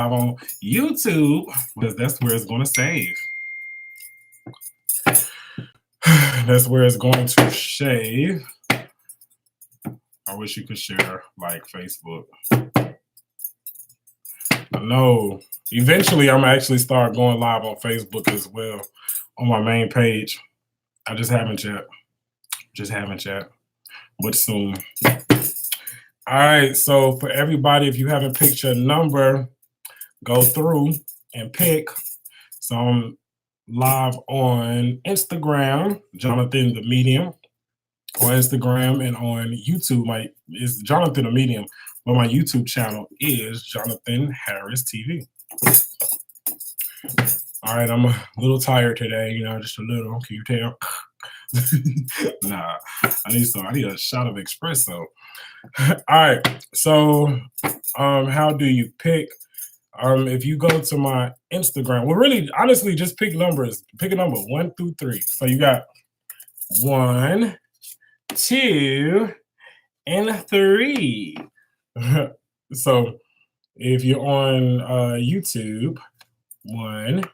on YouTube because that's where it's going to save. That's where it's going to shave. I wish you could share like Facebook. I know eventually I'm actually start going live on Facebook as well on my main page. I just haven't yet. But soon. All right, so for everybody, if you haven't picked your number, go through and pick. So I'm live on Instagram, Jonathan the Medium, on Instagram, and on YouTube. It's Jonathan the Medium, but my YouTube channel is Jonathan Harris TV. All right, I'm a little tired today, just a little. Can you tell? Nah, I need a shot of espresso. All right, so how do you pick? If you go to my Instagram, well, really, honestly, just pick numbers. Pick a number 1 through 3. So you got 1, 2, and 3. So if you're on YouTube, 1,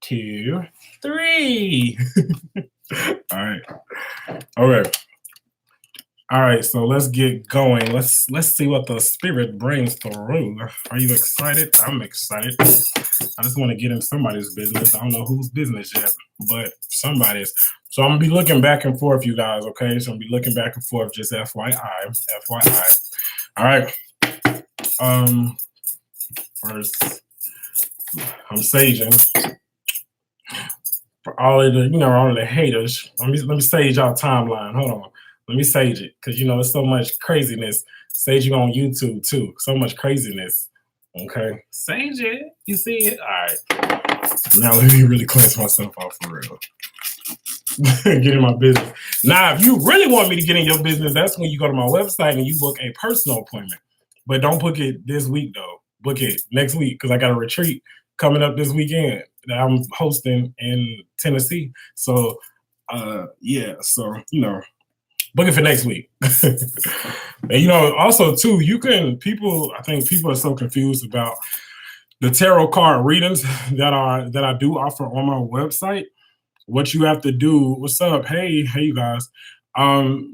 2, 3. All right. Okay. All right, so let's get going. Let's see what the spirit brings through. Are you excited? I'm excited. I just want to get in somebody's business. I don't know whose business yet, but somebody's. So I'm gonna be looking back and forth, you guys. Okay, so I'm gonna be looking back and forth. Just FYI. All right. First, I'm saging for all of the haters. Let me sage y'all timeline. Hold on. Let me sage it, because there's so much craziness. Sage it on YouTube too. So much craziness. Okay. Sage it. You see it? All right. Now let me really cleanse myself off for real. Get in my business. Now, if you really want me to get in your business, that's when you go to my website and you book a personal appointment. But don't book it this week though. Book it next week, because I got a retreat coming up this weekend that I'm hosting in Tennessee. So yeah, so book it for next week. And also too, I think people are so confused about the tarot card readings that I do offer on my website. What you have to do, what's up? Hey you guys.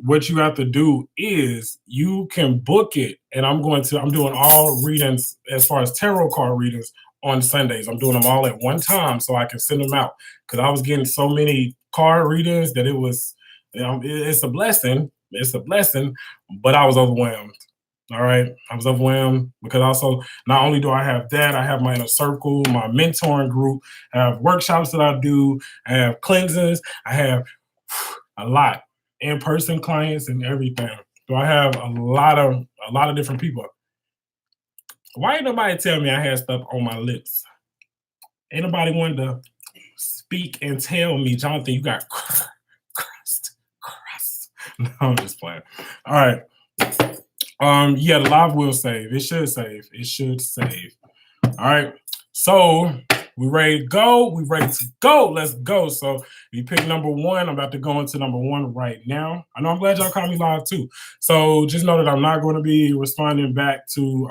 What you have to do is you can book it, and I'm doing all readings as far as tarot card readings on Sundays. I'm doing them all at one time so I can send them out, because I was getting so many card readings that it's a blessing. It's a blessing, but I was overwhelmed. All right. I was overwhelmed because also not only do I have that, I have my inner circle, my mentoring group, I have workshops that I do, I have cleansings, I have a lot, in-person clients and everything. So I have a lot of different people. Why ain't nobody tell me I had stuff on my lips? Ain't nobody wanted to speak and tell me, Jonathan, you got crust. No, I'm just playing. All right. Yeah, the live will save. It should save. All right. So we ready to go. Let's go. So you pick number 1. I'm about to go into number 1 right now. I know, I'm glad y'all caught me live too. So just know that I'm not going to be responding back to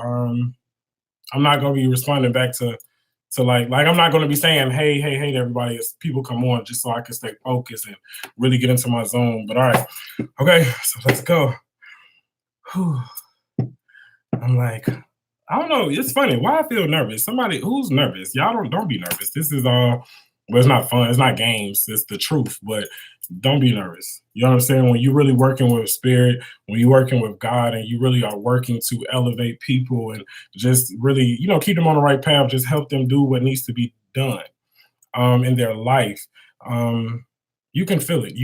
like I'm not going to be saying hey to everybody as people come on, just so I can stay focused and really get into my zone. But all right. Okay, so let's go. Whew. I'm like, I don't know. It's funny. Why I feel nervous? Somebody who's nervous? Y'all don't be nervous. This is all. Well, it's not fun. It's not games. It's the truth. But don't be nervous. You know what I'm saying? When you're really working with spirit, when you're working with God, and you really are working to elevate people and just really, keep them on the right path, just help them do what needs to be done in their life. You can feel it.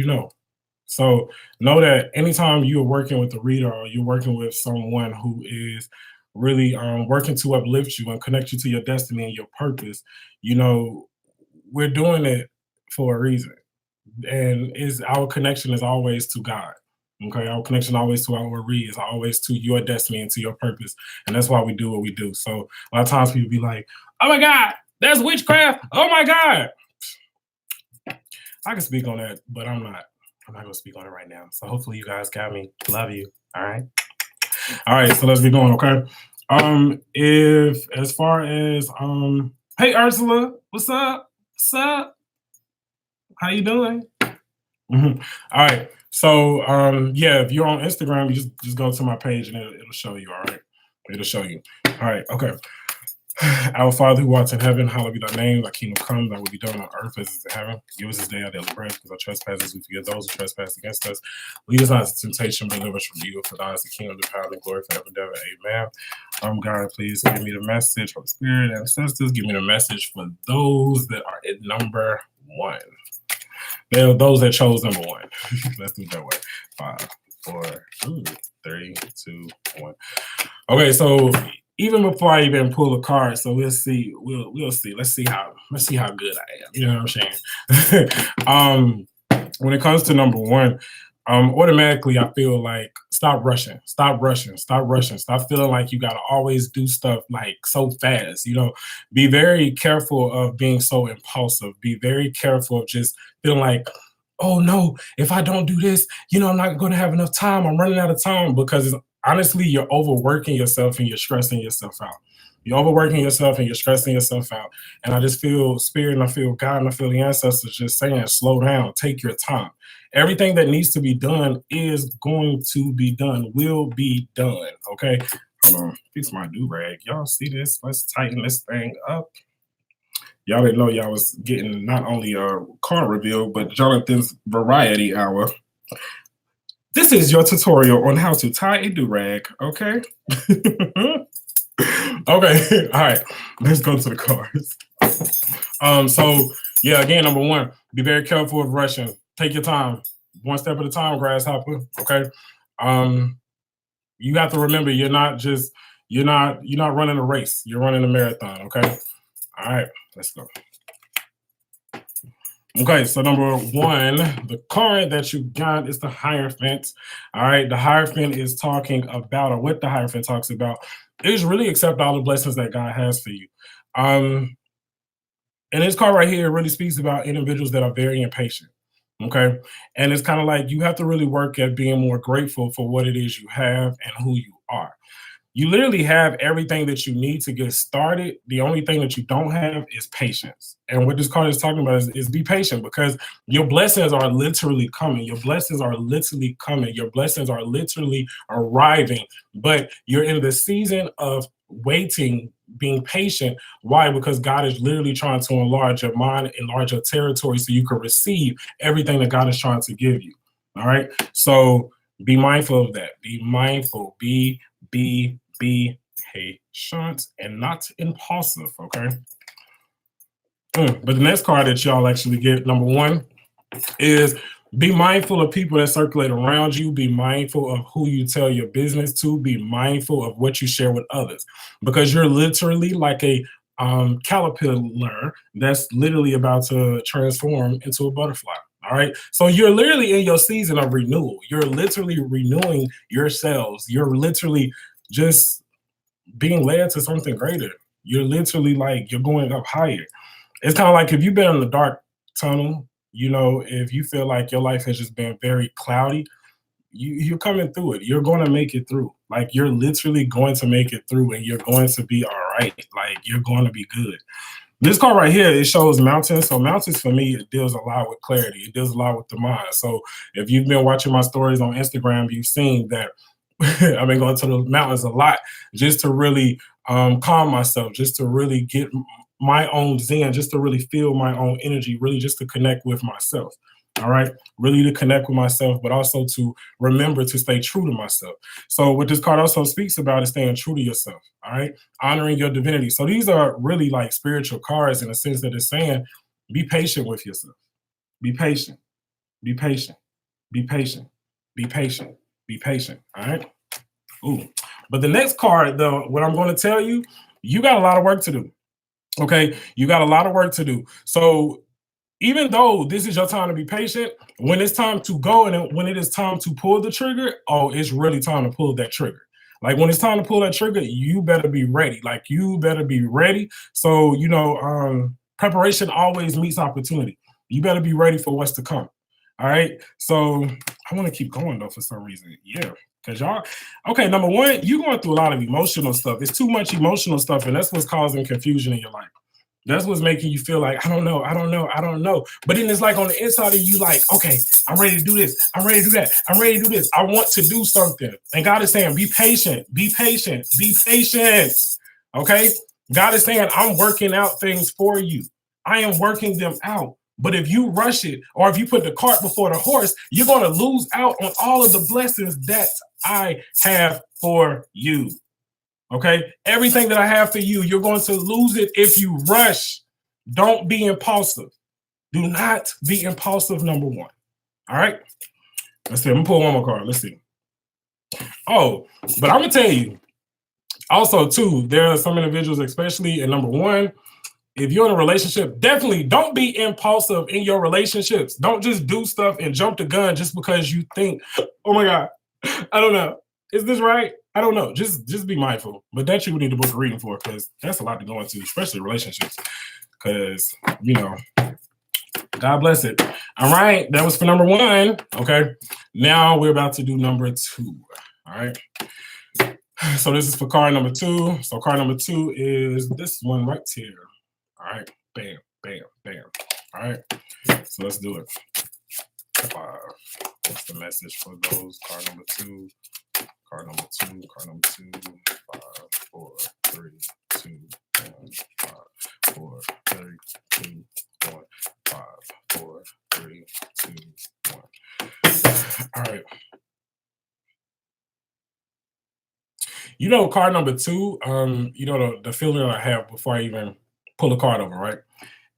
So know that anytime you're working with a reader, or you're working with someone who is really working to uplift you and connect you to your destiny and your purpose, we're doing it for a reason. And our connection is always to God. Okay, our connection always to our read is always to your destiny and to your purpose. And that's why we do what we do. So a lot of times people be like, oh my God, that's witchcraft. Oh my God. I can speak on that, but I'm not going to speak on it right now. So hopefully you guys got me. Love you. All right. So let's get going, okay? If as far as hey Ursula, what's up? What's up? How you doing? Mhm. All right. So yeah, if you're on Instagram, you just go to my page and it'll show you. All right, it'll show you. All right. Okay. Our Father who art in heaven, hallowed be thy name. Thy kingdom come, thy will be done on earth as it is in heaven. Give us this day our daily bread, because our trespasses we forgive those who trespass against us. Lead us not into temptation, but deliver us from evil. For thine is the kingdom, the power, and the glory forever and ever. Amen. God, please give me the message, Holy Spirit, ancestors. Give me the message for those that are at number one. They're those that chose number one. Let's do it that way. 5, 4, 3, 2, 1. Okay, so even before I even pull a card, so we'll see. We'll see. Let's see how good I am. You know what I'm saying? When it comes to number one, automatically I feel like stop rushing, stop rushing, stop rushing, stop feeling like you gotta always do stuff like so fast. You know, be very careful of being so impulsive. Be very careful of just feeling like, oh no, if I don't do this, I'm not gonna have enough time. I'm running out of time because honestly, you're overworking yourself and you're stressing yourself out. You're overworking yourself and you're stressing yourself out. And I just feel spirit and I feel God and I feel the ancestors just saying, slow down, take your time. Everything that needs to be done is going to be done, will be done. Okay. Hold on. Fix my do rag. Y'all see this? Let's tighten this thing up. Y'all didn't know y'all was getting not only a card reveal, but Jonathan's variety hour. This is your tutorial on how to tie a do-rag, okay? Okay, all right, let's go to the cards. So yeah, again, number one, be very careful of rushing. Take your time, one step at a time, grasshopper. Okay. You have to remember you're not running a race. You're running a marathon. Okay. All right, let's go. Okay, so number one, the card that you got is the Hierophant. All right, the Hierophant is talking about, or what the Hierophant talks about, is really accept all the blessings that God has for you. And this card right here really speaks about individuals that are very impatient. Okay, and it's kind of like you have to really work at being more grateful for what it is you have and who you are. You literally have everything that you need to get started. The only thing that you don't have is patience. And what this card is talking about is be patient, because your blessings are literally coming. Your blessings are literally coming. Your blessings are literally arriving. But you're in the season of waiting, being patient. Why? Because God is literally trying to enlarge your mind, enlarge your territory so you can receive everything that God is trying to give you. All right. So be mindful of that. Be mindful. Be patient and not impulsive, okay? But the next card that y'all actually get, number one, is be mindful of people that circulate around you. Be mindful of who you tell your business to. Be mindful of what you share with others, because you're literally like a caterpillar that's literally about to transform into a butterfly. All right. So you're literally in your season of renewal. You're literally renewing yourselves. You're literally just being led to something greater. You're literally like you're going up higher. It's kind of like if you've been in the dark tunnel, if you feel like your life has just been very cloudy, you're coming through it. You're going to make it through. Like you're literally going to make it through, and you're going to be all right. Like you're going to be good. This card right here, it shows mountains. So mountains for me, it deals a lot with clarity. It deals a lot with the mind. So if you've been watching my stories on Instagram, you've seen that I've been going to the mountains a lot just to really calm myself, just to really get my own zen, just to really feel my own energy, really just to connect with myself. All right. Really to connect with myself, but also to remember to stay true to myself. So what this card also speaks about is staying true to yourself. All right. Honoring your divinity. So these are really like spiritual cards in a sense that it's saying, be patient with yourself. Be patient. Be patient. Be patient. Be patient. Be patient. All right. Ooh. But the next card, though, what I'm going to tell you, you got a lot of work to do. Okay. You got a lot of work to do. So even though this is your time to be patient, when it's time to go and when it is time to pull the trigger, oh, it's really time to pull that trigger. Like when it's time to pull that trigger, you better be ready. Like you better be ready. So, preparation always meets opportunity. You better be ready for what's to come. All right. So I want to keep going though for some reason. Yeah. Because y'all, okay, number one, you're going through a lot of emotional stuff. It's too much emotional stuff, and that's what's causing confusion in your life. That's what's making you feel like, I don't know. But then it's like on the inside of you, like, okay, I'm ready to do this. I'm ready to do that. I'm ready to do this. I want to do something. And God is saying, be patient, be patient, be patient. Okay? God is saying, I'm working out things for you. I am working them out. But if you rush it, or if you put the cart before the horse, you're going to lose out on all of the blessings that I have for you. Okay, everything that I have for you, you're going to lose it if you rush. Don't be impulsive. Do not be impulsive, number one. All right, let's see. I'm gonna pull one more card. Let's see. Oh, but I'm gonna tell you also, too, there are some individuals, especially in number one, if you're in a relationship, definitely don't be impulsive in your relationships. Don't just do stuff and jump the gun just because you think, oh my God, I don't know. Is this right? I don't know. Just be mindful. But that you would need to book a reading for, because that's a lot to go into, especially relationships. Because, God bless it. All right. That was for number one. Okay. Now we're about to do number two. All right. So this is for card number two. So card number two is this one right here. All right. Bam, bam, bam. All right. So let's do it. What's the message for those? Card number two. Card number two. Card number two. 5, 4, 3, 2, 1. 5, 4, 3, 2, 1. 5, 4, 3, 2, 1. All right. Card number two, the feeling I have before I even pull a card over, right,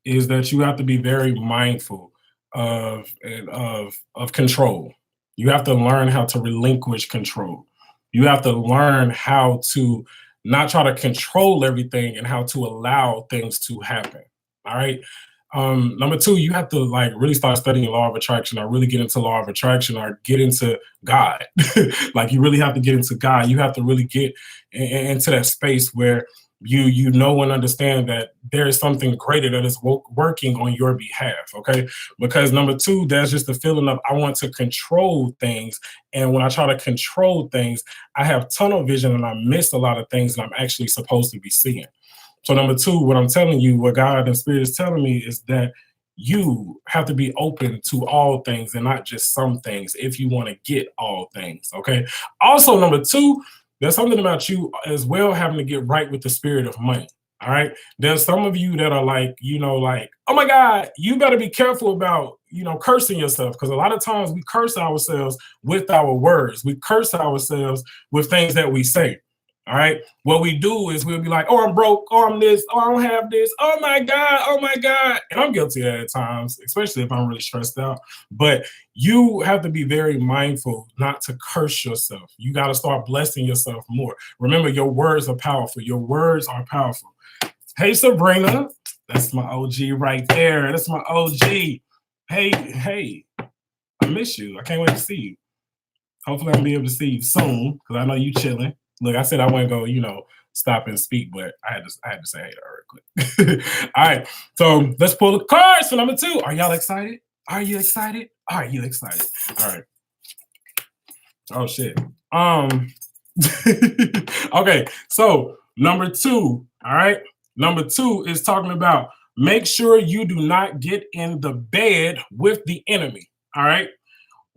is that you have to be very mindful of control. You have to learn how to relinquish control. You have to learn how to not try to control everything and how to allow things to happen. All right. Number two, you have to really start studying law of attraction, or really get into law of attraction, or get into God. Like, you really have to get into God. You have to really get into that space where you know and understand that there is something greater that is working on your behalf. Okay. Because number two, there's just the feeling of I want to control things. And when I try to control things, I have tunnel vision and I miss a lot of things that I'm actually supposed to be seeing. So number two, what I'm telling you, what God and Spirit is telling me, is that you have to be open to all things and not just some things if you want to get all things. Okay. Also, number two, there's something about you as well having to get right with the spirit of money. All right. There's some of you that are oh my God, you better be careful about, cursing yourself. Because a lot of times we curse ourselves with our words. We curse ourselves with things that we say. All right. What we do is we'll be like, oh, I'm broke, or I'm this, or I don't have this. Oh my God. Oh my God. And I'm guilty of that at times, especially if I'm really stressed out. But you have to be very mindful not to curse yourself. You got to start blessing yourself more. Remember, your words are powerful. Your words are powerful. Hey, Sabrina. That's my OG right there. That's my OG. Hey, I miss you. I can't wait to see you. Hopefully I'll be able to see you soon, because I know you chilling. Look, I said I wouldn't go, stop and speak, but I had to say hey to her real quick. All right, so let's pull the cards for number two. Are y'all excited? Are you excited? Are you excited? All right. Oh shit. Okay, so number two. All right, number two is talking about make sure you do not get in the bed with the enemy. All right.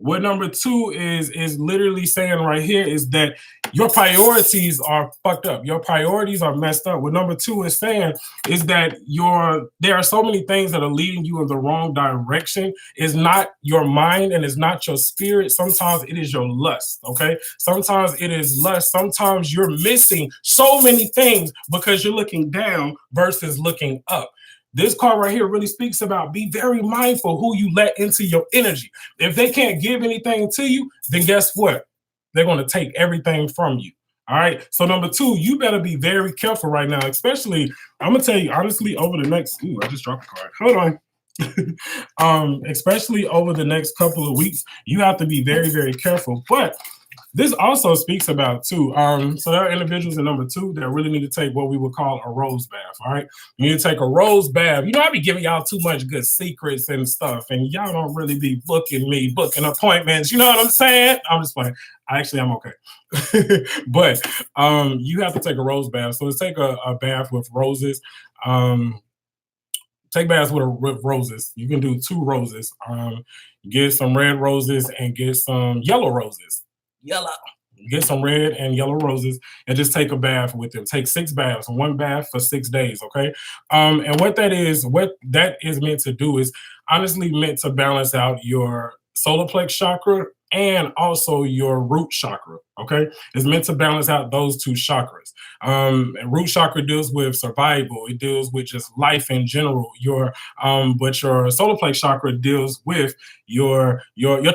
What number two is literally saying right here is that your priorities are fucked up. Your priorities are messed up. What number two is saying is that there are so many things that are leading you in the wrong direction. It's not your mind and it's not your spirit. Sometimes it is your lust, okay? Sometimes it is lust. Sometimes you're missing so many things because you're looking down versus looking up. This card right here really speaks about be very mindful who you let into your energy. If they can't give anything to you, then guess what? They're going to take everything from you. All right. So number two, you better be very careful right now, especially, I'm going to tell you honestly, over the next, I just dropped a card. Hold on. Especially over the next couple of weeks, you have to be very, very careful. But This also speaks about too. So there are individuals in number two that really need to take what we would call a rose bath. All right, you need to take a rose bath. You know, I be giving y'all too much good secrets and stuff, and y'all don't really be booking appointments. You know what I'm saying? I'm just playing. I'm okay, but you have to take a rose bath. So let's take a bath with roses. Um, Take baths with roses. You can do two roses. Get some red roses and get some yellow roses. Yellow. Get some red and yellow roses and just take a bath with them. Take 6 baths, one bath for 6 days. Okay. And what that is meant to do is honestly meant to balance out your solar plex chakra and also your root chakra. Okay. It's meant to balance out those two chakras. And root chakra deals with survival. It deals with just life in general. But your solar plex chakra deals with your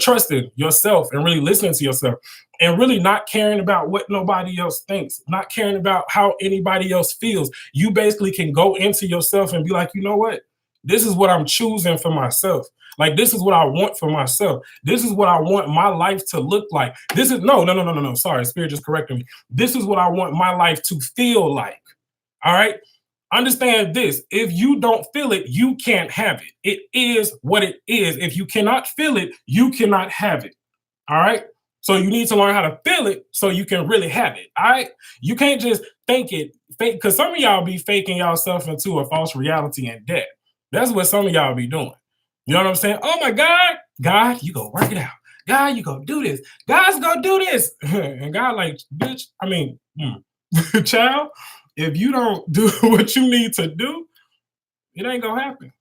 trusting yourself and really listening to yourself and really not caring about what nobody else thinks, not caring about how anybody else feels. You basically can go into yourself and be like, you know what? This is what I'm choosing for myself. Like, this is what I want for myself. This is what I want my life to look like. This is no. Sorry, Spirit just corrected me. This is what I want my life to feel like. All right. Understand this. If you don't feel it, you can't have it. It is what it is. If you cannot feel it, you cannot have it. All right. So you need to learn how to feel it so you can really have it. All right. You can't just think it, fake, because some of y'all be faking yourself into a false reality and debt. That's what some of y'all be doing. You know what I'm saying? Oh my God, God, you go work it out. God, you go do this. God's gonna do this. And God, like, bitch, child, if you don't do what you need to do, it ain't gonna happen.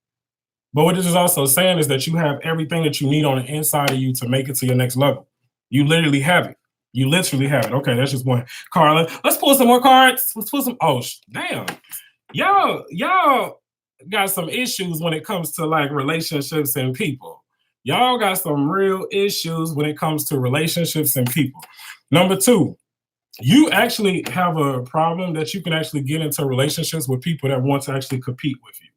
But what this is also saying is that you have everything that you need on the inside of you to make it to your next level. You literally have it. You literally have it. Okay, that's just one. Carla, let's pull some more cards. Let's pull some. Oh, damn. Y'all got some issues when it comes to like relationships and people. Y'all got some real issues when it comes to relationships and people. Number two, you actually have a problem that you can actually get into relationships with people that want to actually compete with you.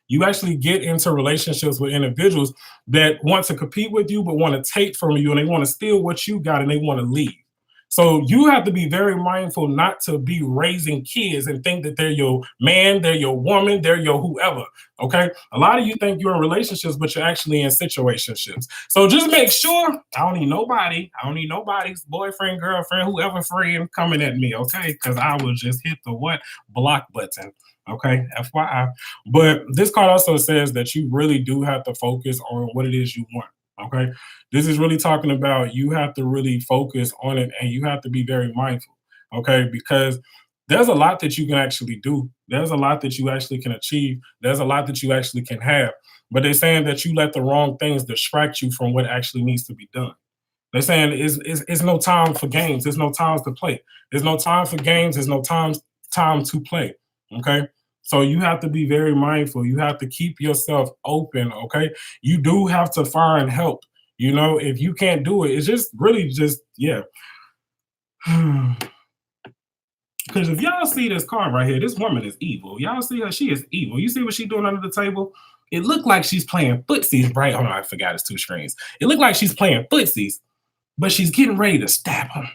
You actually get into relationships with individuals that want to compete with you, but want to take from you and they want to steal what you got and they want to leave. So you have to be very mindful not to be raising kids and think that they're your man, they're your woman, they're your whoever. Okay. A lot of you think you're in relationships, but you're actually in situationships. So just make sure I don't need nobody. I don't need nobody's boyfriend, girlfriend, whoever friend coming at me. Okay. Because I will just hit the what? Block button. Okay. FYI. But this card also says that you really do have to focus on what it is you want. Okay. This is really talking about you have to really focus on it and you have to be very mindful. Okay. Because there's a lot that you can actually do. There's a lot that you actually can achieve. There's a lot that you actually can have. But they're saying that you let the wrong things distract you from what actually needs to be done. They're saying it's no time for games. There's no times to play. There's no time for games. There's no time to play. Okay. So you have to be very mindful. You have to keep yourself open. Okay. You do have to find help. You know, if you can't do it, it's just really just, yeah. Because if y'all see this card right here, this woman is evil. Y'all see her? She is evil. You see what she's doing under the table? It looked like she's playing footsies, right? Oh no, I forgot it's two screens. It looked like she's playing footsies, but she's getting ready to stab him.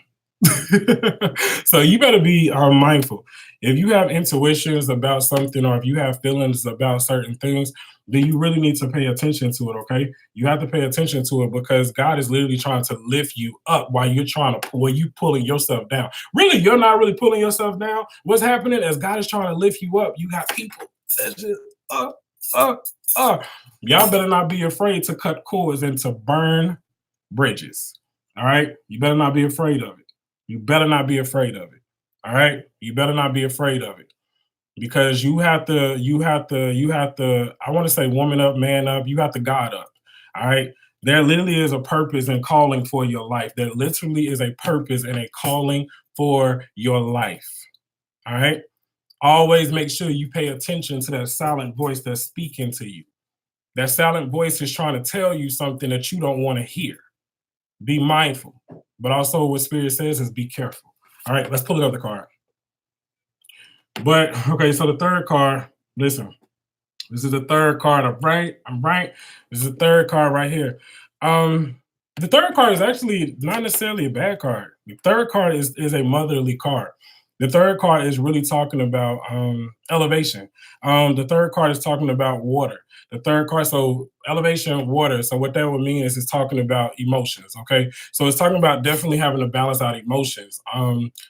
So you better be mindful. If you have intuitions about something or if you have feelings about certain things, then you really need to pay attention to it. Okay, you have to pay attention to it because God is literally trying to lift you up while you're trying to pull you pulling yourself down. Really, you're not really pulling yourself down. What's happening is God is trying to lift you up. You got people that's just uh y'all better not be afraid to cut cords and to burn bridges. All right, you better not be afraid of it. You better not be afraid of it. All right. You better not be afraid of it because I want to say woman up, man up. You have to God up. All right. There literally is a purpose and calling for your life. There literally is a purpose and a calling for your life. All right. Always make sure you pay attention to that silent voice that's speaking to you. That silent voice is trying to tell you something that you don't want to hear. Be mindful. But also what Spirit says is be careful. All right, let's pull another card. But okay, so the third card, listen, this is the third card. I'm right. This is the third card right here. The third card is actually not necessarily a bad card. The third card is a motherly card. The third card is really talking about elevation. The third card is talking about water. The third card, so elevation, water. So what that would mean is it's talking about emotions. Okay, so it's talking about definitely having to balance out emotions.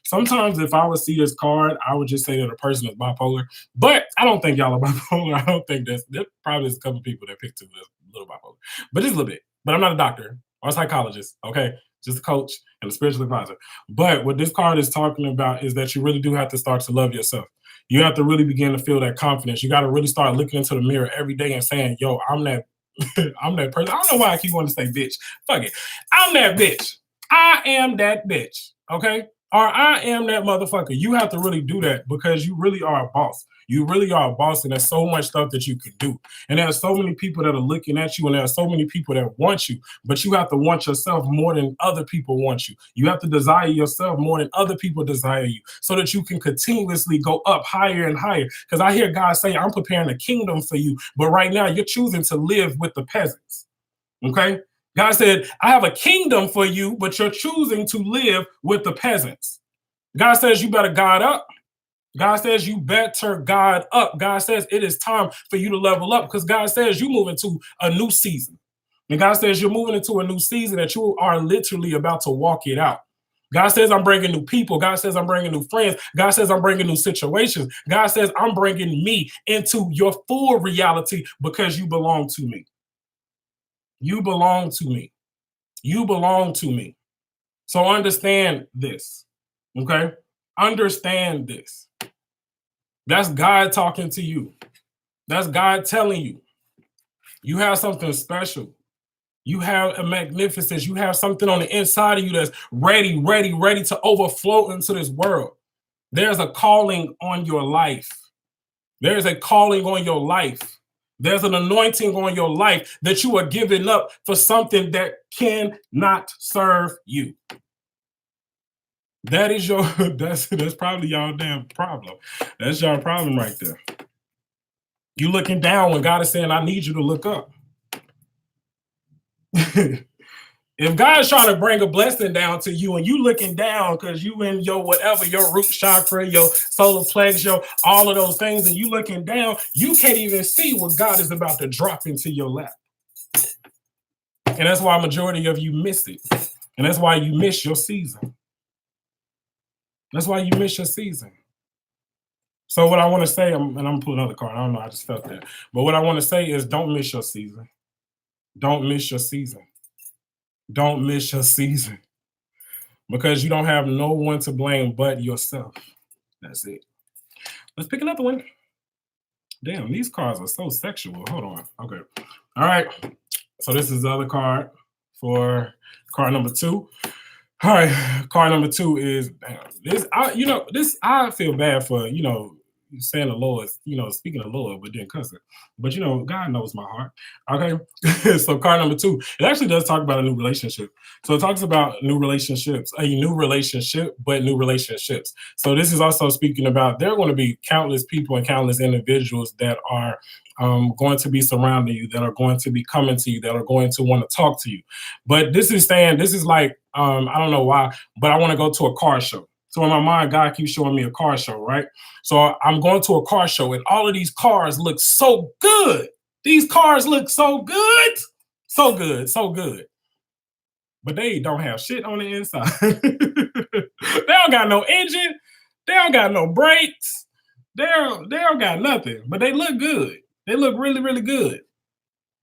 Sometimes if I would see this card, I would just say that a person is bipolar. But I don't think y'all are bipolar. I don't think there probably is a couple people that picked two that's a little bipolar, but just a little bit. But I'm not a doctor or a psychologist, okay? Just a coach and a spiritual advisor. But what this card is talking about is that you really do have to start to love yourself. You have to really begin to feel that confidence. You got to really start looking into the mirror every day and saying, yo, I'm that I'm that person. I don't know why I keep wanting to say bitch. Fuck it. I'm that bitch. I am that bitch. Okay? Or I am that motherfucker. You have to really do that because you really are a boss. You really are a boss, and there's so much stuff that you can do. And there are so many people that are looking at you, and there are so many people that want you, but you have to want yourself more than other people want you. You have to desire yourself more than other people desire you so that you can continuously go up higher and higher. Because I hear God saying, I'm preparing a kingdom for you, but right now you're choosing to live with the peasants. Okay? God said, I have a kingdom for you, but you're choosing to live with the peasants. God says, you better God up. God says you better God up. God says it is time for you to level up because God says you move into a new season. And God says you're moving into a new season that you are literally about to walk it out. God says I'm bringing new people. God says I'm bringing new friends. God says I'm bringing new situations. God says I'm bringing me into your full reality because you belong to me. You belong to me. You belong to me. So understand this. Okay? Understand this. That's God talking to you. That's God telling you. You have something special. You have a magnificence. You have something on the inside of you that's ready, ready, ready to overflow into this world. There's a calling on your life. There's a calling on your life. There's an anointing on your life that you are giving up for something that cannot serve you. That is your that's probably y'all damn problem. That's your problem right there. You looking down when God is saying, I need you to look up. If God's trying to bring a blessing down to you and you looking down because you in your whatever, your root chakra, your solar plex, your all of those things, and you looking down, you can't even see what God is about to drop into your lap. And that's why a majority of you miss it. And that's why you miss your season. That's why you miss your season. So what I want to say, and I'm gonna pull another card. I don't know, I just felt that. But what I want to say is don't miss your season. Don't miss your season. Don't miss your season. Because you don't have no one to blame but yourself. That's it. Let's pick another one. Damn, these cards are so sexual. Hold on. Okay. All right. So this is the other card for card number 2. All right. Card number 2 is this. I feel bad for saying the Lord, speaking of Lord, but then cussing. But God knows my heart. Okay. So card number 2, it actually does talk about a new relationship. So it talks about new relationships, a new relationship, but new relationships. So this is also speaking about there are going to be countless people and countless individuals that are going to be surrounding you, that are going to be coming to you, that are going to want to talk to you. But this is like, I don't know why, but I want to go to a car show. So in my mind, God keeps showing me a car show, right? So I'm going to a car show, and all of these cars look so good. These cars look so good, so good, so good. But they don't have shit on the inside. They don't got no engine. They don't got no brakes. They don't got nothing. But they look good. They look really, really good.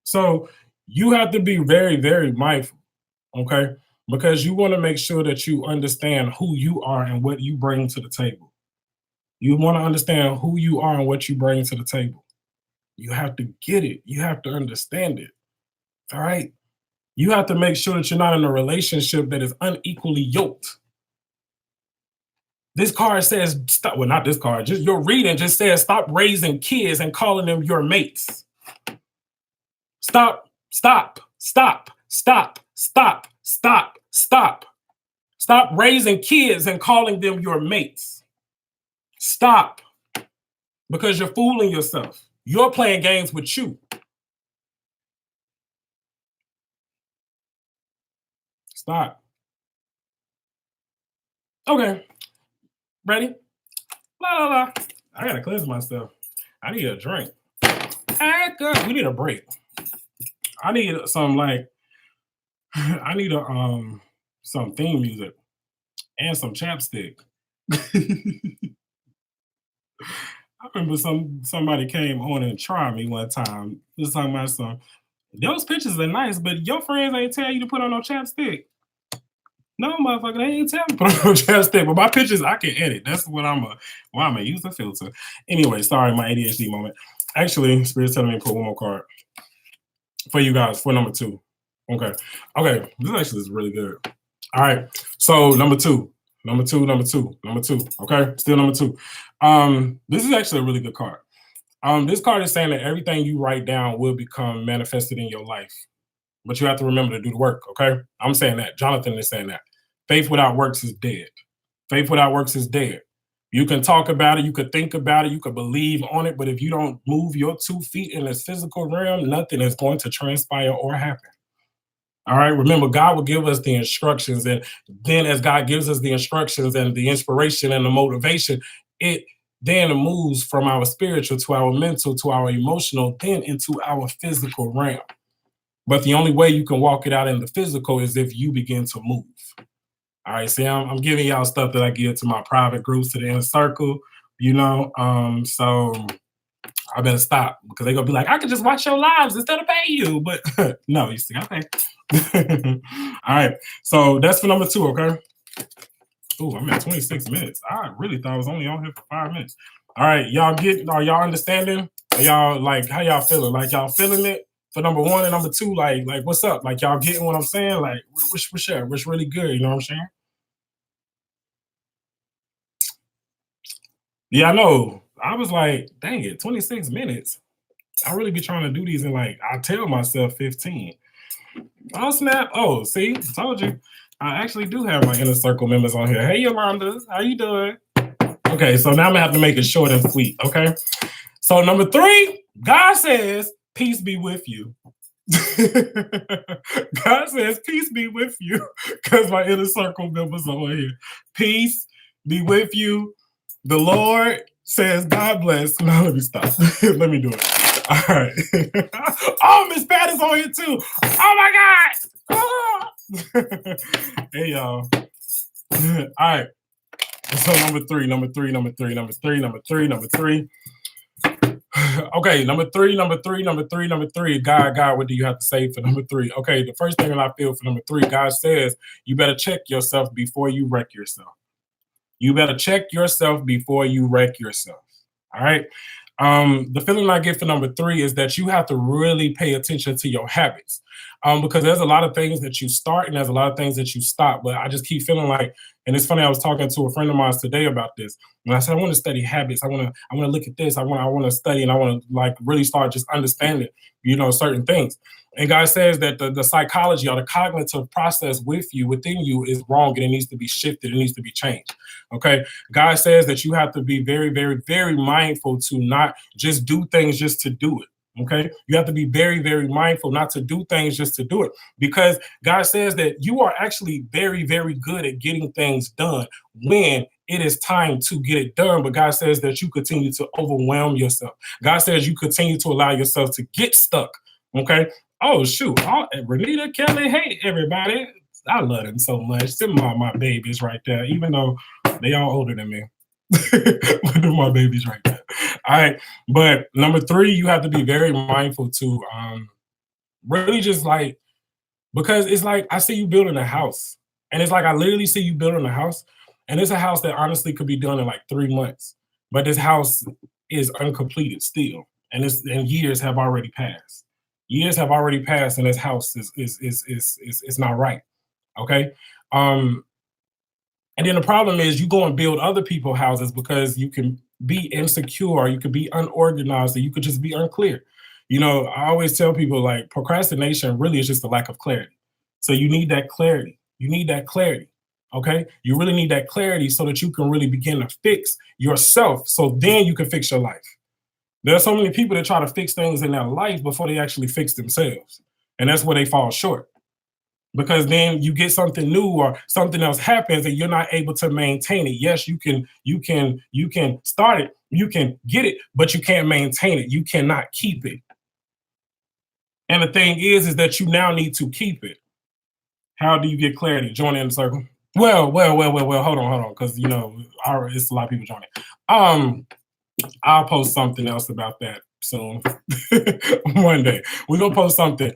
So you have to be very, very mindful, okay? Because you want to make sure that you understand who you are and what you bring to the table. You want to understand who you are and what you bring to the table. You have to get it. You have to understand it. All right. You have to make sure that you're not in a relationship that is unequally yoked. This card says, stop. Well, not this card, just your reading just says, stop raising kids and calling them your mates. Stop, stop, stop, stop, stop, stop, stop. Stop raising kids and calling them your mates. Stop. Because you're fooling yourself. You're playing games with you. Stop. Okay. Ready? La la la. I gotta cleanse myself. I need a drink. Good. We need a break. I need some like I need a some theme music and some chapstick. I remember somebody came on and tried me one time. He was talking about some. Those pictures are nice, but your friends ain't tell you to put on no chapstick. No, motherfucker, they ain't tell me to put on no chapstick. But my pictures, I can edit. That's what I'm a use the filter. Anyway, sorry, my ADHD moment. Actually, Spirit's telling me to put one more card for you guys for number 2. Okay. Okay. This actually is really good. All right. So number two. Okay. Still number 2. This is actually a really good card. This card is saying that everything you write down will become manifested in your life. But you have to remember to do the work, okay? I'm saying that. Jonathan is saying that. Faith without works is dead. Faith without works is dead. You can talk about it, you could think about it, you could believe on it, but if you don't move your 2 feet in this physical realm, nothing is going to transpire or happen. All right. Remember, God will give us the instructions. And then, as God gives us the instructions and the inspiration and the motivation, it then moves from our spiritual to our mental to our emotional, then into our physical realm. But the only way you can walk it out in the physical is if you begin to move. All right. See, I'm giving y'all stuff that I give to my private groups, to the inner circle, So I better stop because they're gonna be like, I could just watch your lives instead of pay you. But no, you see, okay. All right. So that's for number 2, okay? Oh, I'm at 26 minutes. I really thought I was only on here for 5 minutes. All right, are y'all understanding? Are y'all like how y'all feeling? Like y'all feeling it for number 1 and number 2? Like what's up? Like y'all getting what I'm saying? Like what's really good, you know what I'm saying? Yeah, I know. I was like, dang it, 26 minutes. I really be trying to do these in like I tell myself 15. Oh snap! Oh, see, told you. I actually do have my inner circle members on here. Hey Yolanda, how you doing? Okay, so now I'm gonna have to make it short and sweet. Okay, so number 3, God says, "Peace be with you." God says, "Peace be with you," because my inner circle members are on here. Peace be with you. The Lord says, "God bless." Now let me stop. Let me do it. All right. Oh, Miss Pat is on here too. Oh my God. Oh. Hey y'all. All right. So number 3. Okay, number 3. God, what do you have to say for number 3? Okay, the first thing that I feel for number 3, God says you better check yourself before you wreck yourself. You better check yourself before you wreck yourself. All right. The feeling I get for number 3 is that you have to really pay attention to your habits. Because there's a lot of things that you start and there's a lot of things that you stop. But I just keep feeling like, and it's funny, I was talking to a friend of mine today about this. And I said, I want to study habits. I want to look at this. I want to study and I want to like really start just understanding, certain things. And God says that the psychology or the cognitive process within you is wrong and it needs to be shifted. It needs to be changed. Okay. God says that you have to be very, very, very mindful to not just do things just to do it. Okay. You have to be very, very mindful not to do things just to do it because God says that you are actually very, very good at getting things done when it is time to get it done. But God says that you continue to overwhelm yourself. God says you continue to allow yourself to get stuck. Okay. Oh, shoot. Renita, Kelly, hey, everybody. I love them so much. Them are my babies right there, even though they all older than me. But they're my babies right there. All right. But number 3, you have to be very mindful to really just like, because it's like I see you building a house. And it's like I literally see you building a house. And it's a house that honestly could be done in like 3 months. But this house is uncompleted still. And years have already passed. Years have already passed, and this house is not right. Okay. Um, and then the problem is you go and build other people's houses because you can be insecure, you could be unorganized, or you could just be unclear. I always tell people like procrastination really is just a lack of clarity. So you need that clarity. You need that clarity. Okay. You really need that clarity so that you can really begin to fix yourself. So then you can fix your life. There are so many people that try to fix things in their life before they actually fix themselves. And that's where they fall short. because then you get something new or something else happens and you're not able to maintain it. Yes, you can start it, you can get it, but you can't maintain it. You cannot keep it. And the thing is that you now need to keep it. How do you get clarity? Join in the circle. Well. Hold on, because it's a lot of people joining. I'll post something else about that soon. One day we're gonna post something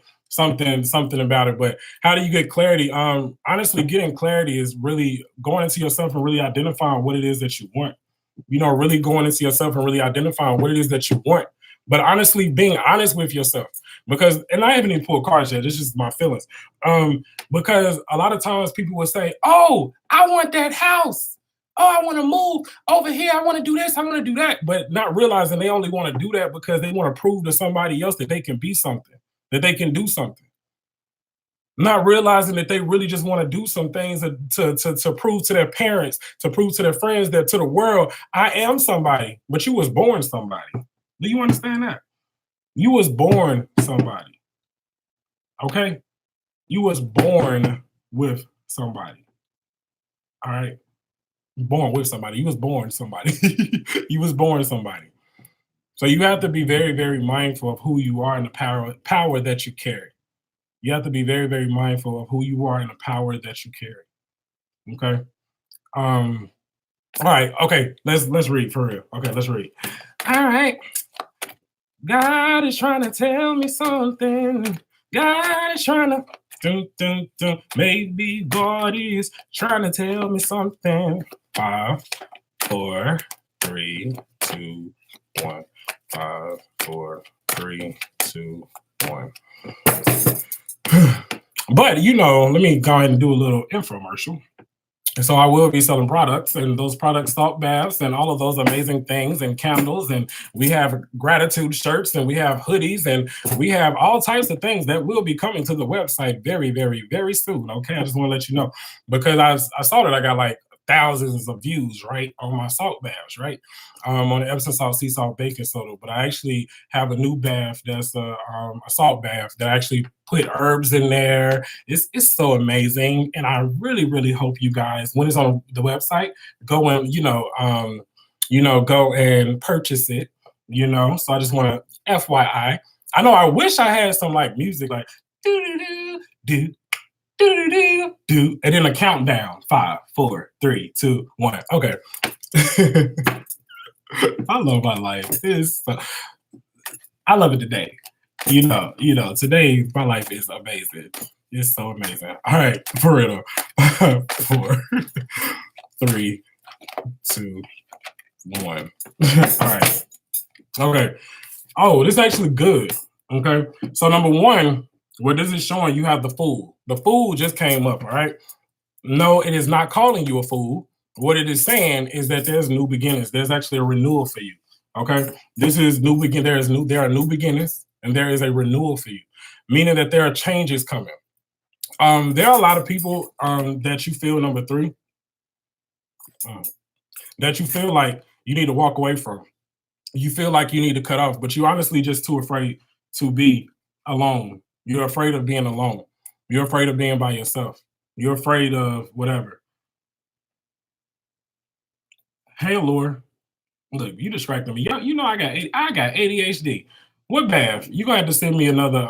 about it. But how do you get clarity? Honestly, getting clarity is really going into yourself and really identifying what it is that you want. Really going into yourself and really identifying what it is that you want. But honestly, being honest with yourself. And I haven't even pulled cards yet, it's just my feelings. Because a lot of times people will say, oh, I want that house. Oh, I want to move over here. I want to do this. I want to do that. But not realizing they only want to do that because they want to prove to somebody else that they can be something, that they can do something. Not realizing that they really just want to do some things to prove to their parents, to prove to their friends, that to the world, I am somebody. But you was born somebody. Do you understand that? You was born somebody. Okay? You was born with somebody. All right? Born with somebody. You was born somebody. You was born somebody. So you have to be very, very mindful of who you are and the power that you carry. You have to be very, very mindful of who you are and the power that you carry. Okay. All right. Okay. Let's read for real. Okay. Let's read. All right. God is trying to tell me something. God is trying to. Dun, dun, dun. Maybe God is trying to tell me something. 5, 4, 3, 2, 1. 5, 4, 3, 2, 1. But let me go ahead and do a little infomercial. So I will be selling products, and those products, salt baths and all of those amazing things, and candles, and we have gratitude shirts, and we have hoodies, and we have all types of things that will be coming to the website very, very, very soon. Okay, I just want to let you know, because I saw that I got like thousands of views, right, on my salt baths, right, on the Epsom salt sea salt baking soda. But I actually have a new bath that's a salt bath that I actually put herbs in there. It's so amazing, and I really, really hope you guys, when it's on the website, go and go and purchase it. So I just want to FYI. I know I wish I had some like music, like do do do do do, and then a countdown. 5, 4, 3, 2, 1. Okay. I love my life. I love it today. Today my life is amazing. It's so amazing. All right, for real. 4, 3, 2, 1. All right. Okay. Oh, this is actually good. Okay. So number one, what this is showing, you have the fool. The fool just came up. All right. No, it is not calling you a fool. What it is saying is that there's new beginnings. There's actually a renewal for you. Okay. This is new begin. There are new beginnings, and there is a renewal for you, meaning that there are changes coming. There are a lot of people that you feel, number 3, that you feel like you need to walk away from. You feel like you need to cut off, but you're honestly just too afraid to be alone. You're afraid of being alone. You're afraid of being by yourself. You're afraid of whatever. Hey, Laura. Look, you distracting me. I got ADHD. What bath? You gonna have to send me another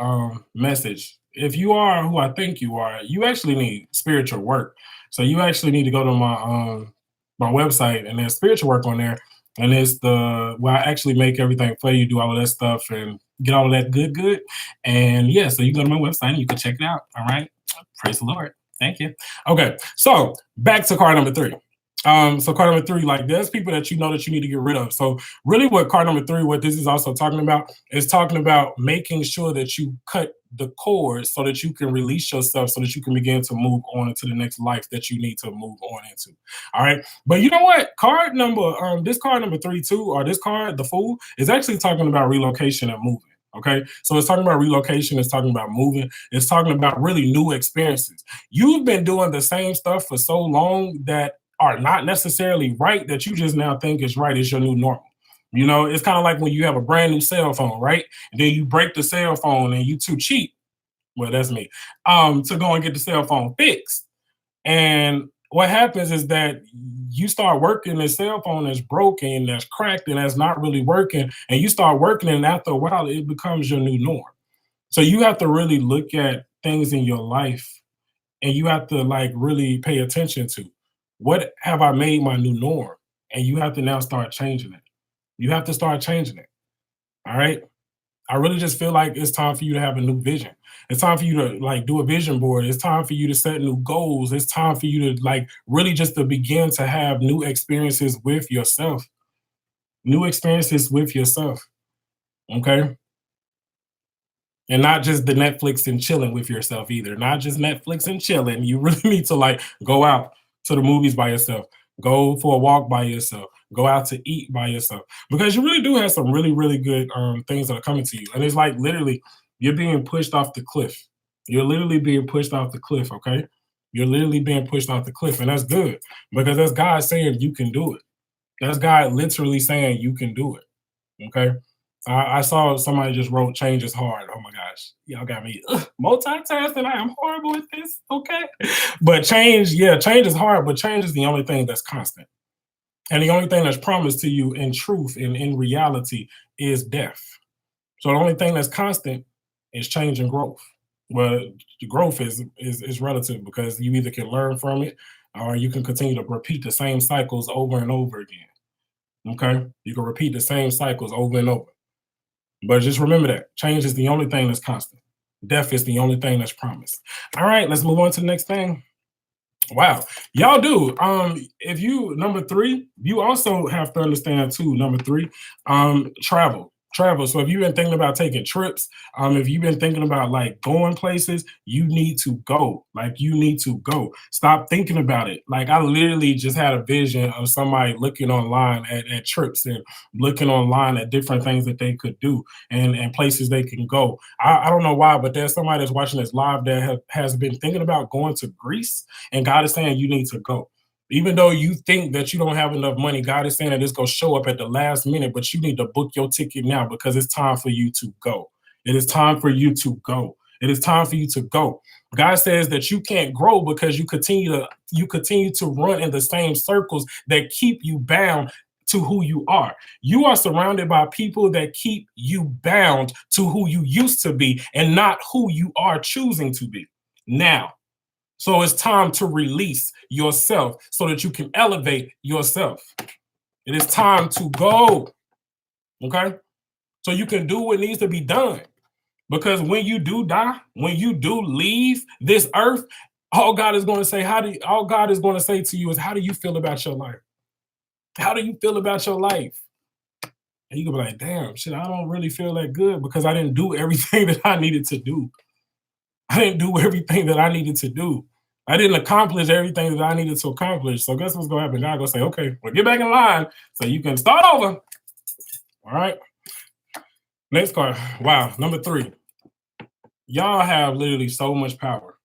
message. If you are who I think you are, you actually need spiritual work. So you actually need to go to my website, and there's spiritual work on there. And it's where I actually make everything for you, do all of that stuff, and get all of that good. And yeah, so you go to my website and you can check it out. All right. Praise the Lord. Thank you. Okay. So back to card number 3. So card number 3, like there's people that you know that you need to get rid of. So really what card number 3, what this is also talking about, is talking about making sure that you cut the cord so that you can release yourself, so that you can begin to move on into the next life that you need to move on into. All right. But you know what? This card number 3 too, or this card, the Fool, is actually talking about relocation and moving. Okay. So it's talking about relocation, it's talking about moving, it's talking about really new experiences. You've been doing the same stuff for so long that are not necessarily right, that you just now think is right, is your new normal. It's kind of like when you have a brand new cell phone, right? And then you break the cell phone and you too cheap. Well, that's me. To go and get the cell phone fixed. And what happens is that you start working, the cell phone that's broken, that's cracked, and that's not really working, and you start working, and after a while, it becomes your new norm. So you have to really look at things in your life, and you have to like really pay attention to what have I made my new norm, and you have to now start changing it. You have to start changing it. All right. I really just feel like it's time for you to have a new vision. It's time for you to like do a vision board. It's time for you to set new goals. It's time for you to like really just to begin to have new experiences with yourself. New experiences with yourself. Okay. And not just the Netflix and chilling with yourself either. Not just Netflix and chilling. You really need to like go out to the movies by yourself. Go for a walk by yourself. Go out to eat by yourself. Because you really do have some really, really good things that are coming to you. And it's like literally you're being pushed off the cliff. You're literally being pushed off the cliff, okay? You're literally being pushed off the cliff. And that's good because that's God saying you can do it. That's God literally saying you can do it. Okay. I saw somebody just wrote change is hard. Oh my gosh. Y'all got me multitasking. I am horrible at this. Okay. But change, yeah, change is hard, but change is the only thing that's constant. And the only thing that's promised to you in truth and in reality is death. So the only thing that's constant is change and growth. Well, the growth is relative because you either can learn from it or you can continue to repeat the same cycles over and over again. Okay. You can repeat the same cycles over and over. But just remember that change is the only thing that's constant. Death is the only thing that's promised. All right, let's move on to the next thing. Wow, y'all do. If you number three, you also have to understand too. Number three, travel, travel. So if you've been thinking about taking trips, if you've been thinking about like going places, you need to go. Like you need to go. Stop thinking about it. Like I literally just had a vision of somebody looking online at trips and looking online at different things that they could do and places they can go. I don't know why, but there's somebody that's watching this live that has been thinking about going to Greece and God is saying you need to go. Even though you think that you don't have enough money, God is saying that it's going to show up at the last minute, but you need to book your ticket now because it's time for you to go. It is time for you to go. It is time for you to go. God says that you can't grow because you continue to run in the same circles that keep you bound to who you are. You are surrounded by people that keep you bound to who you used to be and not who you are choosing to be now. So it's time to release yourself so that you can elevate yourself. It is time to go. Okay. So you can do what needs to be done. Because when you do die, when you do leave this earth, all God is going to say, all God is going to say to you is, how do you feel about your life? How do you feel about your life? And you can be like, damn, shit, I don't really feel that good because I didn't do everything that I needed to do. I didn't do everything that I needed to do. I didn't accomplish everything that I needed to accomplish. So guess what's gonna happen? God gonna say, okay, well, get back in line so you can start over. All right. Next card. Wow, number three. Y'all have literally so much power.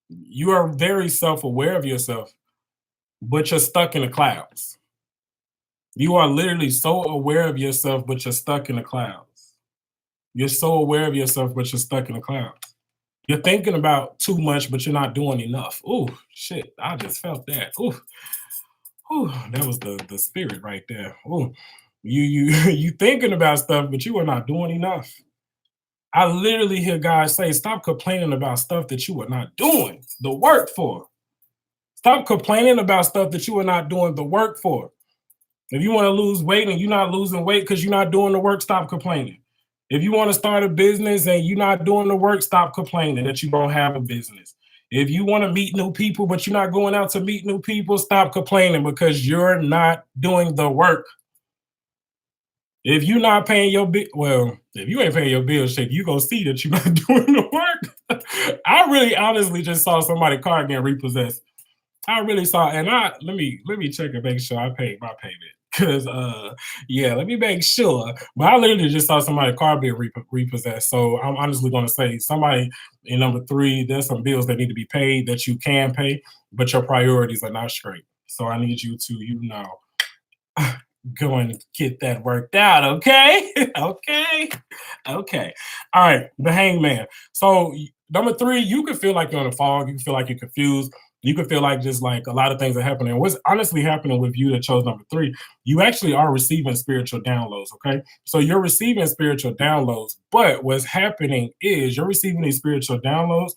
You are very self-aware of yourself, but you're stuck in the clouds. You are literally so aware of yourself, but you're stuck in the clouds. You're so aware of yourself, but you're stuck in the clouds. You're thinking about too much, but you're not doing enough. Oh shit! I just felt that. Oh, that was the spirit right there. Oh, you thinking about stuff, but you are not doing enough. I literally hear guys say, "Stop complaining about stuff that you are not doing the work for. Stop complaining about stuff that you are not doing the work for. If you want to lose weight and you're not losing weight because you're not doing the work, stop complaining. If you want to start a business and you're not doing the work, stop complaining that you don't have a business. If you want to meet new people, but you're not going out to meet new people, stop complaining because you're not doing the work. If you're not paying your bill, well, if you ain't paying your bill, shit, you gonna see that you're not doing the work. I really honestly just saw somebody's car getting repossessed. I really saw, and let me check and make sure I paid my payment. Cause yeah, let me make sure. But I literally just saw somebody's car being repossessed. So I'm honestly gonna say somebody in number three, there's some bills that need to be paid that you can pay, but your priorities are not straight. So I need you to, go and get that worked out, okay? Okay. Okay. All right, the hangman. So Number three, you could feel like you're in a fog. You can feel like you're confused. You could feel like just like a lot of things are happening. What's honestly happening with you that chose number three, you actually are receiving spiritual downloads. Okay. So you're receiving spiritual downloads, but what's happening is you're receiving these spiritual downloads,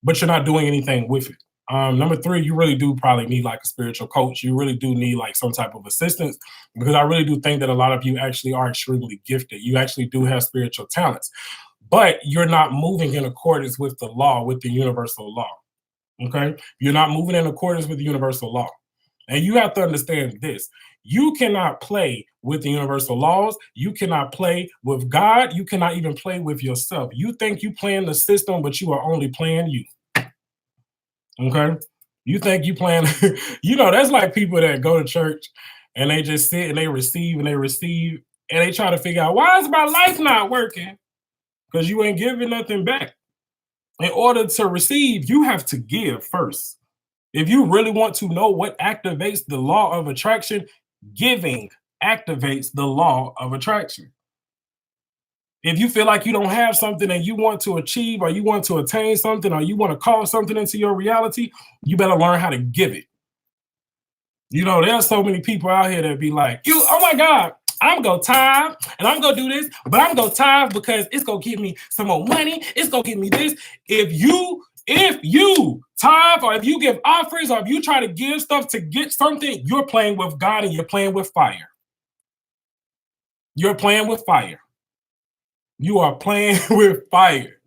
but you're not doing anything with it. Number three, you really do probably need like a spiritual coach. You really do need like some type of assistance because I really do think that a lot of you actually are extremely gifted. You actually do have spiritual talents, but you're not moving in accordance with the law, with the universal law. Okay. You're not moving in accordance with the universal law. And you have to understand this. You cannot play with the universal laws. You cannot play with God. You cannot even play with yourself. You think you playing the system, but you are only playing you. Okay. You think you playing, that's like people that go to church and they just sit and they receive and they receive and they try to figure out why is my life not working? Because you ain't giving nothing back. In order to receive, you have to give first. If you really want to know what activates the law of attraction, giving activates the law of attraction. If you feel like you don't have something and you want to achieve or you want to attain something or you want to call something into your reality, you better learn how to give it. There's so many people out here that be like, oh my God, I'm gonna tithe and I'm gonna do this, but I'm gonna tithe because it's gonna give me some more money. It's gonna give me this. If you tithe or if you give offerings or if you try to give stuff to get something, you're playing with God and you're playing with fire. You're playing with fire. You are playing with fire.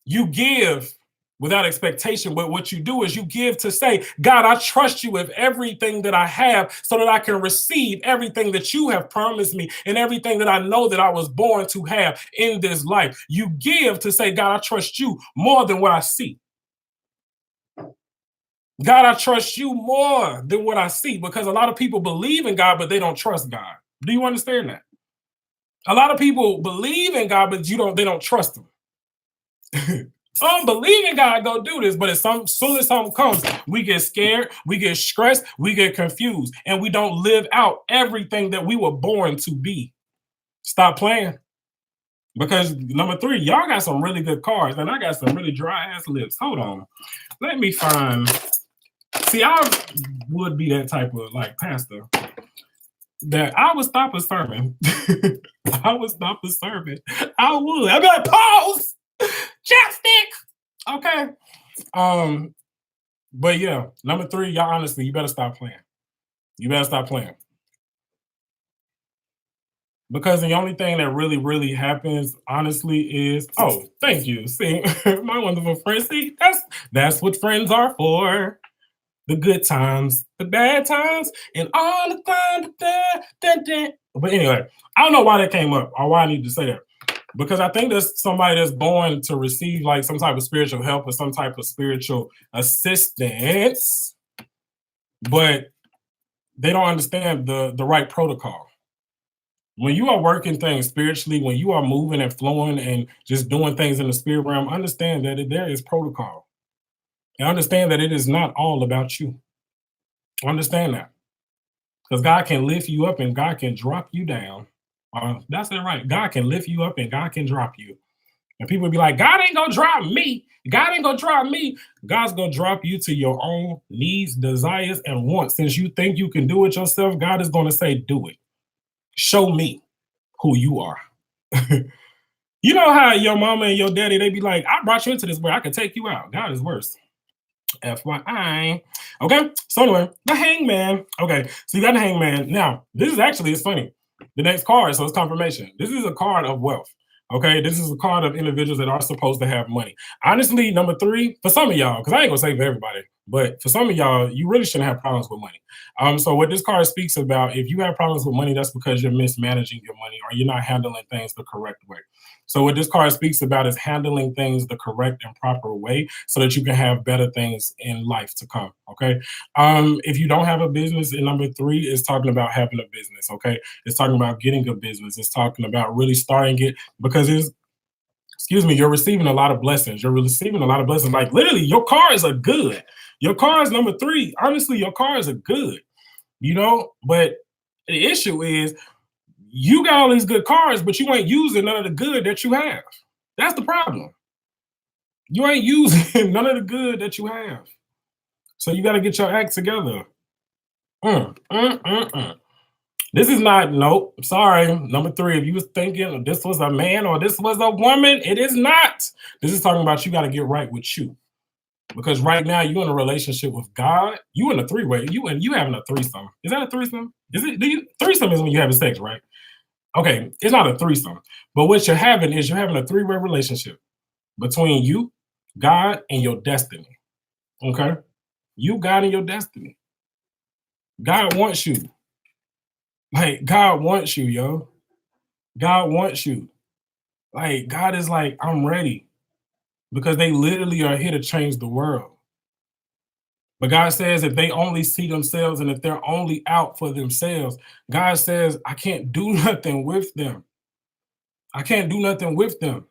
You give without expectation, but what you do is you give to say, God, I trust you with everything that I have so that I can receive everything that you have promised me and everything that I know that I was born to have in this life. You give to say, God, I trust you more than what I see. God, I trust you more than what I see, because a lot of people believe in God, but they don't trust God. Do you understand that? A lot of people believe in God, but they don't trust him. I'm believing God go do this, but as soon as something comes, we get scared, we get stressed, we get confused, and we don't live out everything that we were born to be. Stop playing. Because number three, y'all got some really good cars, and I got some really dry ass lips. Hold on. Let me find. See, I would be that type of like pastor that I would stop a sermon. I would stop a sermon. I would. I'd be like, pause, chapstick. Okay. But yeah, number three, y'all honestly, you better stop playing. You better stop playing. Because the only thing that really, really happens, honestly, is thank you. See, my wonderful friends. See, that's what friends are for. The good times, the bad times, and all the time. But anyway, I don't know why that came up or why I need to say that. Because I think there's somebody that's born to receive like some type of spiritual help or some type of spiritual assistance, but they don't understand the right protocol. When you are working things spiritually, when you are moving and flowing and just doing things in the spirit realm, understand that there is protocol. And understand that it is not all about you. Understand that. Because God can lift you up and God can drop you down. That's it, right. God can lift you up and God can drop you. And people be like, God ain't gonna drop me. God ain't gonna drop me. God's gonna drop you to your own needs, desires, and wants. Since you think you can do it yourself, God is gonna say, do it. Show me who you are. You know how your mama and your daddy, they be like, I brought you into this where I can take you out. God is worse. FYI. Okay. So anyway, the hangman. Okay. So you got the hangman. Now, this is actually, it's funny. The next card, so it's confirmation. This is a card of wealth. Okay. This is a card of individuals that are supposed to have money. Honestly, number three, for some of y'all, because I ain't gonna say for everybody, but for some of y'all, you really shouldn't have problems with money. So what this card speaks about, if you have problems with money, that's because you're mismanaging your money or you're not handling things the correct way. So what this card speaks about is handling things the correct and proper way so that you can have better things in life to come. Okay. If you don't have a business, and number three is talking about having a business. Okay. It's talking about getting a business. It's talking about really starting it because you're receiving a lot of blessings. You're receiving a lot of blessings. Like literally, your cars are good. Your cars, number three, honestly, your cars are good, but the issue is you got all these good cars, but you ain't using none of the good that you have. That's the problem. You ain't using none of the good that you have. So you got to get your act together. Mm, mm, mm, mm. This is not, nope, sorry. Number three, if you was thinking this was a man or this was a woman, it is not. This is talking about you got to get right with you. Because right now you're in a relationship with God. You in a three-way. You having a threesome. Is that a threesome? Is it? Threesome is when you having sex, right? Okay, it's not a threesome. But what you're having is you're having a three-way relationship between you, God, and your destiny. Okay, you, God, and your destiny. God wants you. Like God wants you, yo. God wants you. Like God is like, I'm ready because they literally are here to change the world. But God says if they only see themselves and if they're only out for themselves, God says, I can't do nothing with them. I can't do nothing with them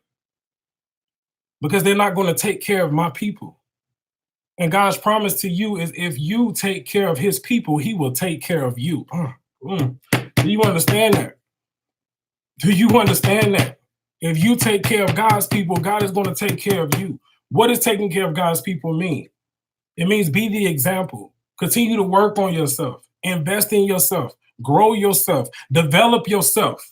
because they're not going to take care of my people. And God's promise to you is if you take care of his people, he will take care of you. Do you understand that? Do you understand that? If you take care of God's people, God is going to take care of you. What does taking care of God's people mean? It means be the example. Continue to work on yourself. Invest in yourself. Grow yourself. Develop yourself.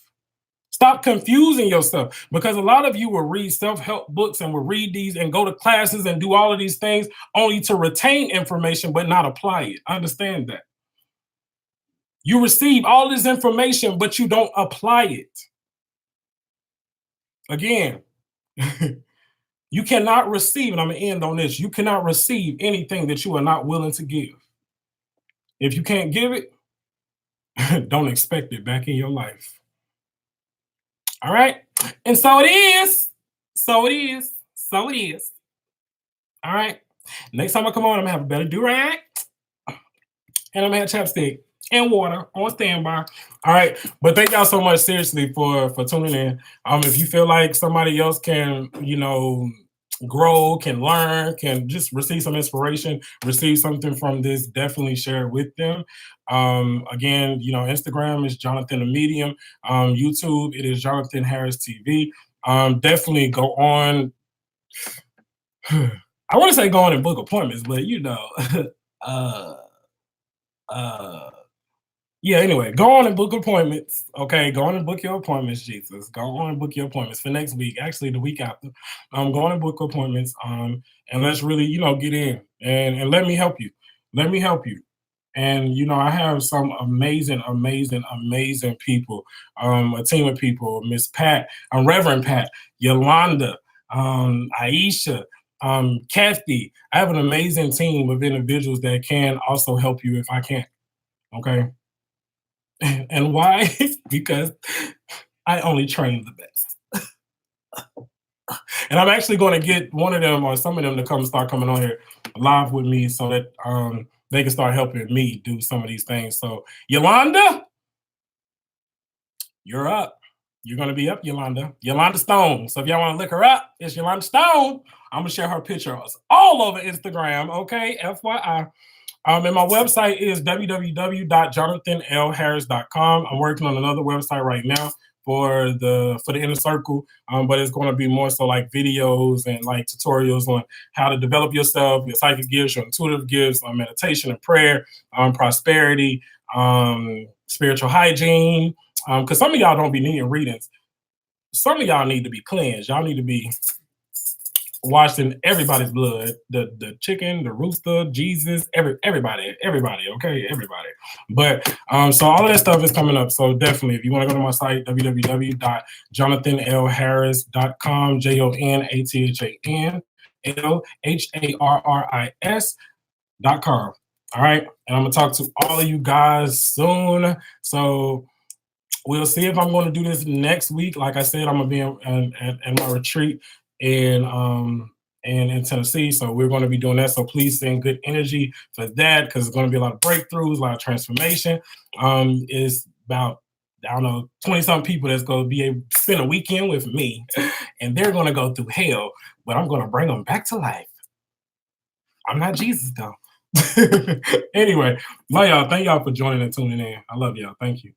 Stop confusing yourself because a lot of you will read self-help books and will read these and go to classes and do all of these things only to retain information but not apply it. Understand that. You receive all this information but you don't apply it. Again, you cannot receive, and I'm going to end on this. You cannot receive anything that you are not willing to give. If you can't give it, don't expect it back in your life. All right. And so it is. So it is. So it is. All right. Next time I come on, I'm going to have a better do-rag. And I'm going to have chapstick and water on standby. All right. But thank y'all so much, seriously, for tuning in. If you feel like somebody else can, grow, can learn, can just receive some inspiration, receive something from this, definitely share it with them. Again, Instagram is Jonathan the Medium. YouTube, it is Jonathan Harris TV. Definitely go on. I want to say go on and book appointments, but yeah, anyway, go on and book appointments. Okay, go on and book your appointments, Jesus. Go on and book your appointments for next week, actually the week after. Go on and book appointments. And let's really, get in and let me help you. Let me help you. And I have some amazing, amazing, amazing people, a team of people, Miss Pat, Reverend Pat, Yolanda, Aisha, Kathy. I have an amazing team of individuals that can also help you if I can't. Okay. And why? Because I only train the best. And I'm actually going to get one of them or some of them to start coming on here live with me so that they can start helping me do some of these things. So Yolanda, you're up. You're going to be up, Yolanda. Yolanda Stone. So if y'all want to look her up, it's Yolanda Stone. I'm going to share her pictures all over Instagram. Okay, FYI. And my website is www.jonathanlharris.com. I'm working on another website right now for the Inner Circle, but it's going to be more so like videos and like tutorials on how to develop yourself, your psychic gifts, your intuitive gifts, on meditation and prayer, prosperity, spiritual hygiene. Because some of y'all don't be needing readings. Some of y'all need to be cleansed. Y'all need to be washed in everybody's blood, the chicken, the rooster, Jesus, everybody, okay, everybody. But so all of that stuff is coming up. So definitely, if you want to go to my site, www.jonathanlharris.com, JONATHANLHARRIS.com. All right, and I'm gonna talk to all of you guys soon. So we'll see if I'm going to do this next week. Like I said, I'm gonna be at my retreat in Tennessee, so we're going to be doing that. So please send good energy for that because it's going to be a lot of breakthroughs, a lot of transformation. It's about 20-something people that's going to be able to spend a weekend with me, and they're going to go through hell, but I'm going to bring them back to life. I'm not Jesus though. Anyway, love y'all. Thank y'all for joining and tuning in. I love y'all. Thank you.